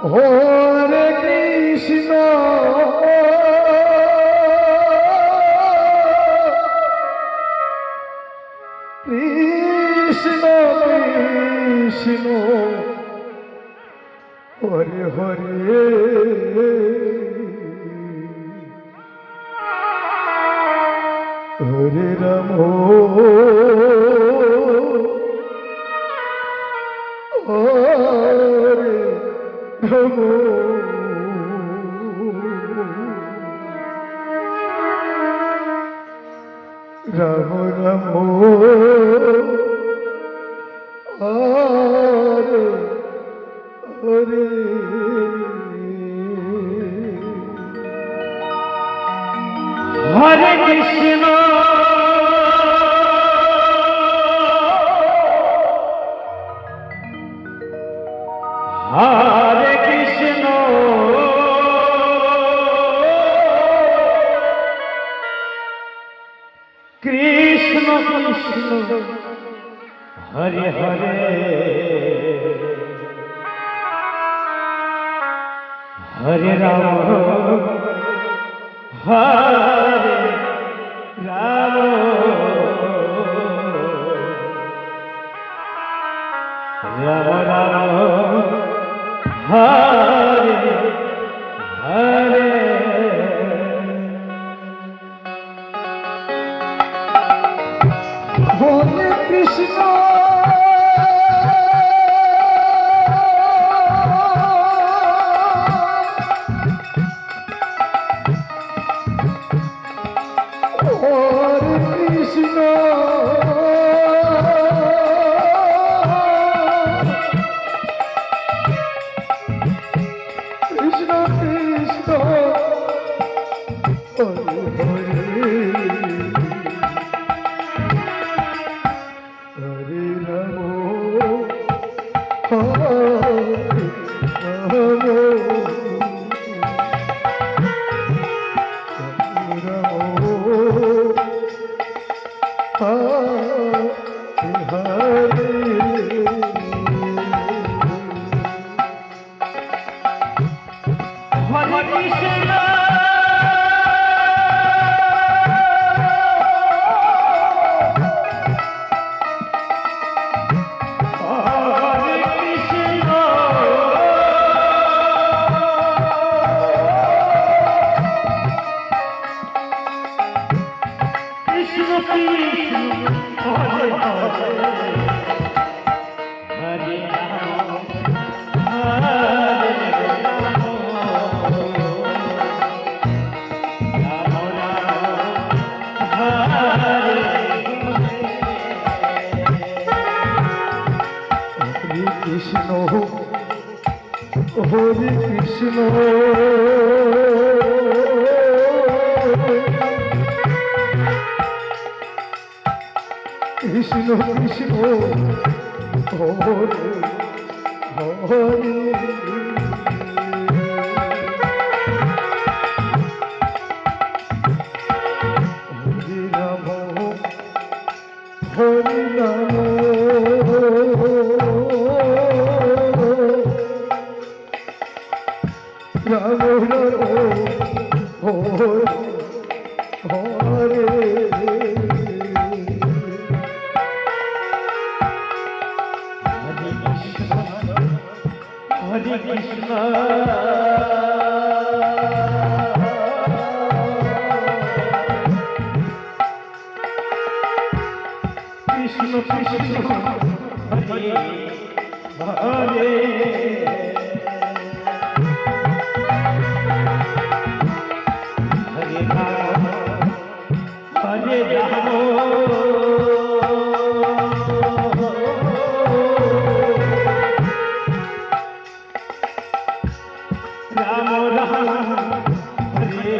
Hare Krishna Krishna Krishna Hare Hare Hare Ram Hare Ram Ram Ram Hare Hare Hare Krishna Hare Krishna Krishna Krishna Hare Hare Hare Ram Hare Ram Ram Ram Hare Hare Hare Krishna Krishna Hare Krishna Krishna Krishna Hare Hare Hare Ram Hare Ram Ram Ram Hare Hare Krishna Krishna Krishna Hare Hare Hare Ram Ram Ram Hare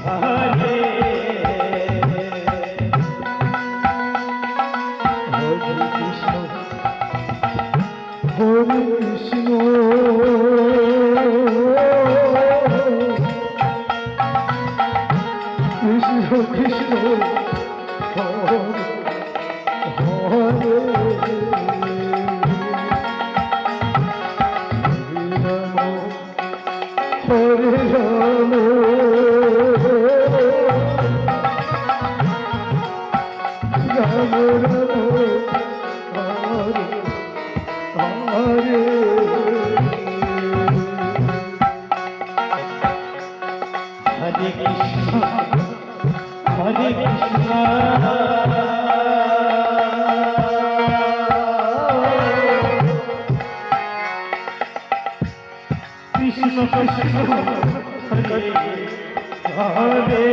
Hare Hare Krishna Hare Krishna Krishna Krishna Hare Hare Hare Ram Ram Ram Hare Hare Hare Krishna Hare Krishna Krishna Krishna Hare Hare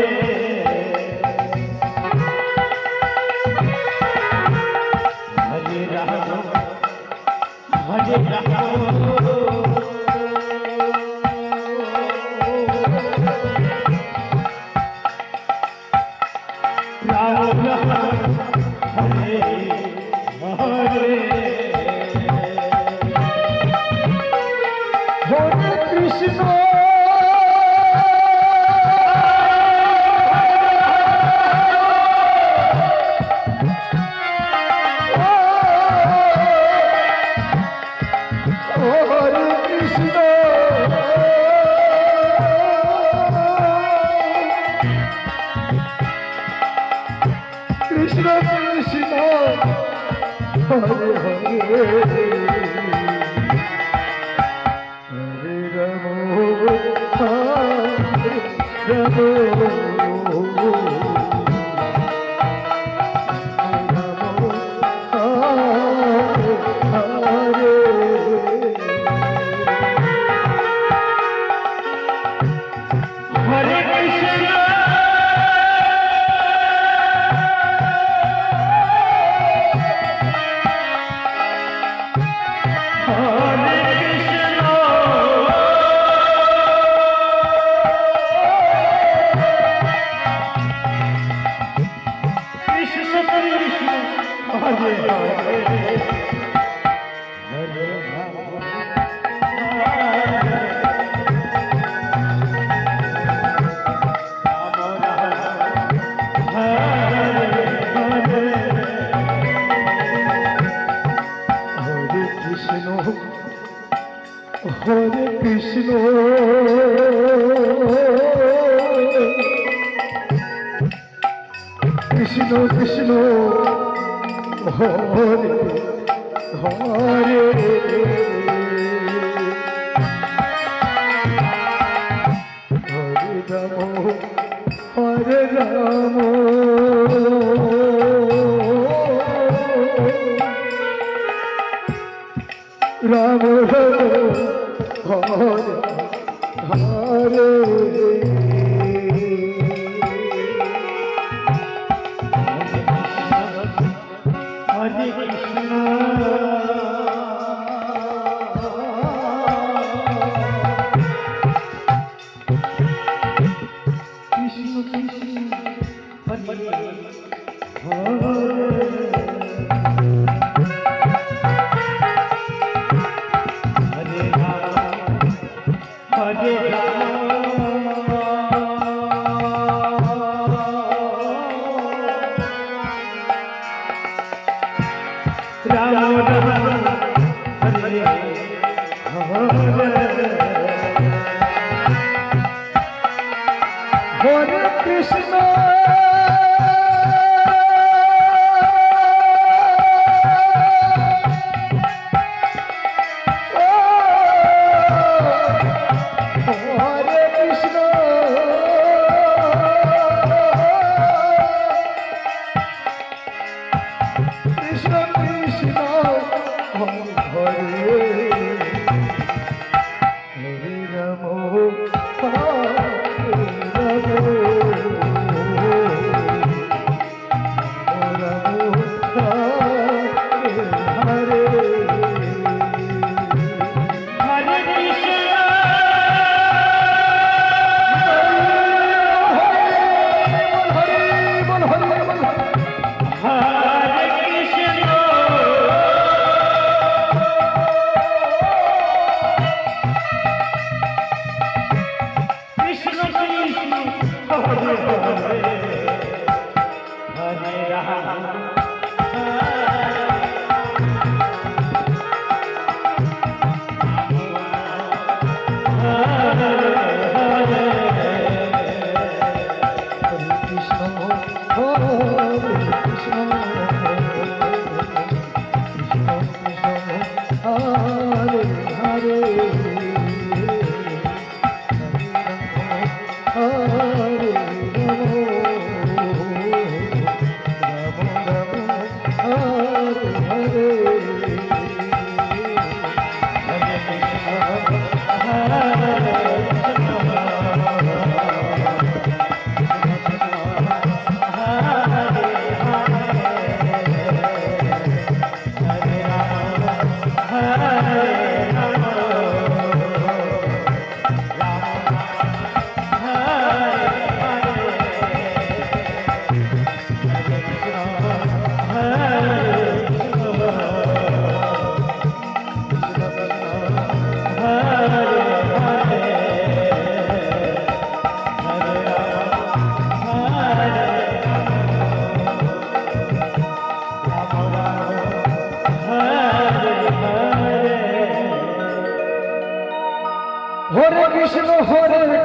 Hare Ram Hare Ram Ram Ram Hare Hare Hare Krishna Hare Krishna Krishna Krishna Hare Hare Hare Ram Hare Krishna Hare Krishna Krishna Krishna Hare Hare Hare Krishna Hare Krishna Krishna Krishna Hare Hare Hare Ram Ram Hare Hare Hare Krishna Krishna Krishna Hare Hare Hare Ram Ram Hare Hare Krishna Hare Krishna Krishna Krishna Krishna Hare